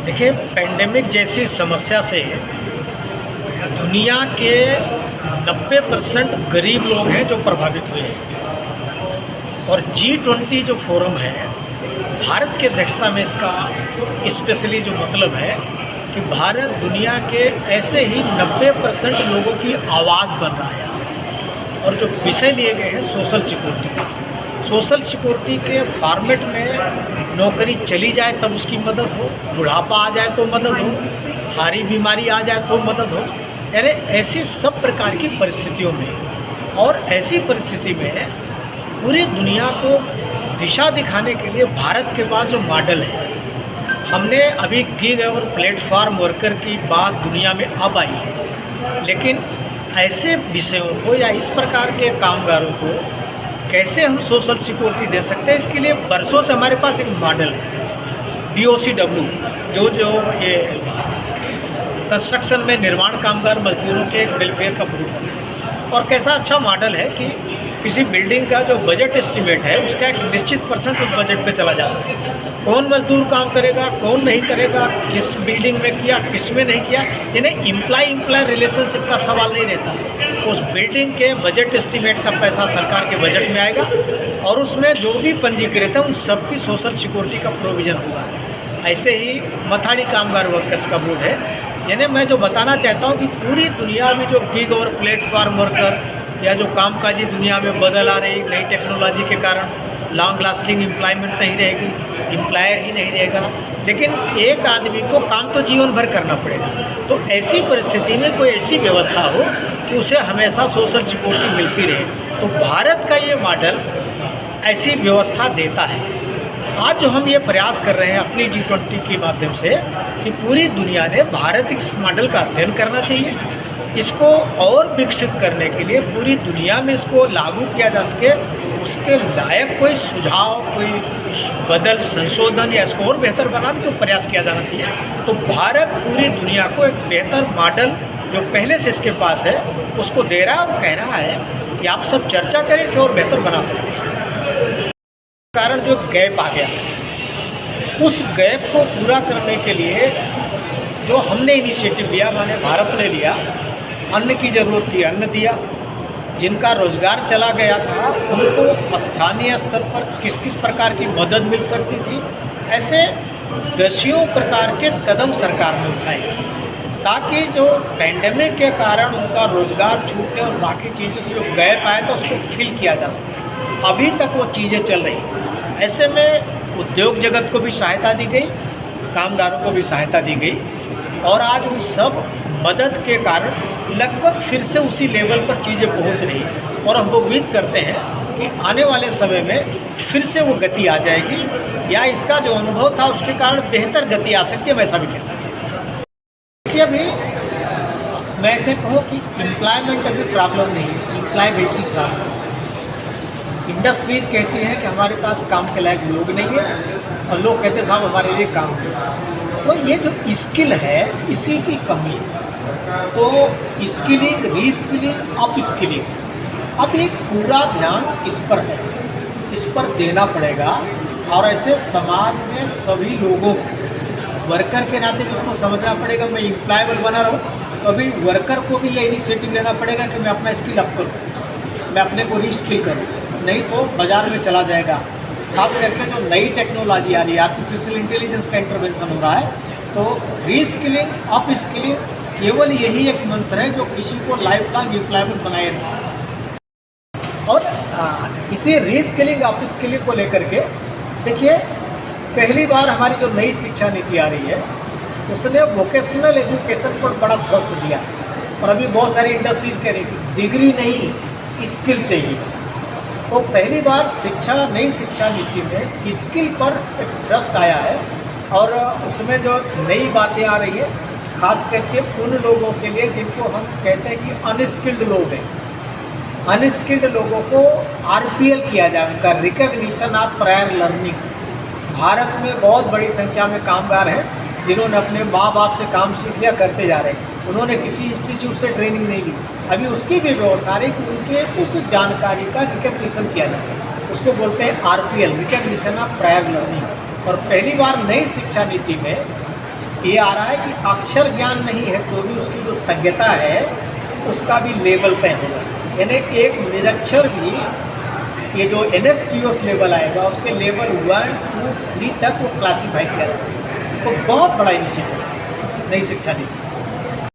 देखिए, पेंडेमिक जैसी समस्या से दुनिया के 90% गरीब लोग हैं जो प्रभावित हुए हैं। और G20 जो फोरम है, भारत की अध्यक्षता में इसका स्पेशली जो मतलब है कि भारत दुनिया के ऐसे ही 90% लोगों की आवाज़ बन रहा है। और जो विषय लिए गए हैं सोशल सिक्योरिटी के फॉर्मेट में नौकरी चली जाए तब उसकी मदद हो, बुढ़ापा आ जाए तो मदद हो, भारी बीमारी आ जाए तो मदद हो, यानी ऐसी सब प्रकार की परिस्थितियों में। और ऐसी परिस्थिति में पूरी दुनिया को दिशा दिखाने के लिए भारत के पास जो मॉडल है, हमने अभी गिग और प्लेटफॉर्म वर्कर की बात दुनिया में अब आई है, लेकिन ऐसे विषयों को या इस प्रकार के कामगारों को कैसे हम सोशल सिक्योरिटी दे सकते हैं, इसके लिए बरसों से हमारे पास एक मॉडल है DOCW, जो ये कंस्ट्रक्शन में निर्माण कामगार मजदूरों के एक वेलफेयर का ग्रुप है। और कैसा अच्छा मॉडल है कि किसी बिल्डिंग का जो बजट एस्टिमेट है उसका एक निश्चित % उस बजट पे चला जाता है। कौन मजदूर काम करेगा, कौन नहीं करेगा, किस बिल्डिंग में किया, किस में नहीं किया, यानी इम्प्लाई रिलेशनशिप का सवाल नहीं रहता। उस बिल्डिंग के बजट एस्टिमेट का पैसा सरकार के बजट में आएगा और उसमें जो भी पंजीकृत है उन सबकी सोशल सिक्योरिटी का प्रोविज़न होगा। ऐसे ही मथाड़ी कामगार वर्कर्स का बोर्ड है। यानी मैं जो बताना चाहता हूँ कि पूरी दुनिया में जो गिग और प्लेटफॉर्म वर्कर या जो कामकाजी दुनिया में बदल आ रही नई टेक्नोलॉजी के कारण लॉन्ग लास्टिंग एम्प्लॉयमेंट नहीं रहेगी, एम्प्लॉयर ही नहीं रहेगा, लेकिन एक आदमी को काम तो जीवन भर करना पड़ेगा। तो ऐसी परिस्थिति में कोई ऐसी व्यवस्था हो कि उसे हमेशा सोशल सिक्योरिटी मिलती रहे, तो भारत का ये मॉडल ऐसी व्यवस्था देता है। आज जो हम ये प्रयास कर रहे हैं अपनी G20 के माध्यम से कि पूरी दुनिया ने भारत इस मॉडल का अध्ययन करना चाहिए, इसको और विकसित करने के लिए पूरी दुनिया में इसको लागू किया जा सके, उसके लायक कोई सुझाव, कोई बदल, संशोधन या इसको और बेहतर बनाने का प्रयास किया जाना चाहिए। तो भारत पूरी दुनिया को एक बेहतर मॉडल जो पहले से इसके पास है उसको दे रहा है और कह रहा है कि आप सब चर्चा करें, इसे और बेहतर बना सकते हैं। कारण जो गैप आ गया, उस गैप को पूरा करने के लिए जो हमने इनिशिएटिव लिया, माने भारत ने लिया, अन्न की ज़रूरत थी अन्न दिया, जिनका रोज़गार चला गया था उनको स्थानीय स्तर पर किस किस प्रकार की मदद मिल सकती थी, ऐसे दसियों प्रकार के कदम सरकार ने उठाए ताकि जो पेंडेमिक के कारण उनका रोज़गार छूटने और बाकी चीज़ों से जो गैप आया था उसको फिल किया जा सके। अभी तक वो चीज़ें चल रही। ऐसे में उद्योग जगत को भी सहायता दी गई, कामगारों को भी सहायता दी गई, और आज उन सब मदद के कारण लगभग फिर से उसी लेवल पर चीज़ें पहुंच रही हैं। और हम उम्मीद करते हैं कि आने वाले समय में फिर से वो गति आ जाएगी, या इसका जो अनुभव था उसके कारण बेहतर गति आ सकती है, मैं ऐसा भी कह सकता हूँ। देखिए, अभी मैं ऐसे कहूँ कि एम्प्लॉयमेंट अभी प्रॉब्लम नहीं है, एम्प्लॉयबिलिटी प्रॉब्लम। इंडस्ट्रीज कहती हैं कि हमारे पास काम के लायक लोग नहीं है, और लोग कहते हैं साहब हमारे लिए काम है। तो ये जो स्किल है इसी की कमी है। तो स्किलिंग, रीस्किलिंग, अप स्किलिंग, अब एक पूरा ध्यान इस पर है, इस पर देना पड़ेगा। और ऐसे समाज में सभी लोगों को वर्कर के नाते उसको समझना पड़ेगा। मैं एम्प्लॉयबल बना रहूँ, तो अभी वर्कर को भी ये इनिशिएटिव लेना पड़ेगा कि मैं अपना स्किल अप करूँ, मैं अपने को रीस्किल करूँ, नहीं तो बाज़ार में चला जाएगा। खास करके जो नई टेक्नोलॉजी आ रही है, आर्टिफिशियल इंटेलिजेंस का इंटरवेंशन हो रहा है, तो रीस्किलिंग, अप स्किलिंग, केवल यही एक मंत्र है जो किसी को लाइफ लॉन्ग एम्प्लॉयमेंट बनाए रख सकता। और इसी रीस्किलिंग, अप स्किलिंग को लेकर के देखिए, पहली बार हमारी जो नई शिक्षा नीति आ रही है उसने वोकेशनल एजुकेशन पर बड़ा थ्रस्ट दिया। और अभी बहुत सारी इंडस्ट्रीज कह रही थी डिग्री नहीं स्किल चाहिए। तो पहली बार नई शिक्षा नीति में स्किल पर एक ट्रस्ट आया है, और उसमें जो नई बातें आ रही है खास करके उन लोगों के लिए जिनको हम कहते हैं कि अनस्किल्ड लोग हैं, अनस्किल्ड लोगों को RPL किया जाए, उनका recognition of prior learning. Bharat में बहुत बड़ी संख्या में कामगार हैं जिन्होंने अपने माँ बाप से काम सीख लिया, करते जा रहे हैं, उन्होंने किसी इंस्टीट्यूट से ट्रेनिंग नहीं ली। अभी उसकी भी व्यवस्था रही कि उनके उस जानकारी का रिकग्निशन किया जाए, उसको बोलते हैं RPL, recognition of prior learning. और पहली बार नई शिक्षा नीति में ये आ रहा है कि अक्षर ज्ञान नहीं है तो भी उसकी जो तज्ञता है उसका भी लेवल तय होगा, यानी एक निरक्षर भी ये जो NSQF लेवल आएगा उसके लेवल 1, 2, 3 तक वो क्लासीफाई किया जा सकता है। तो बहुत बड़ा इनिशिएटिव नई शिक्षा नीति।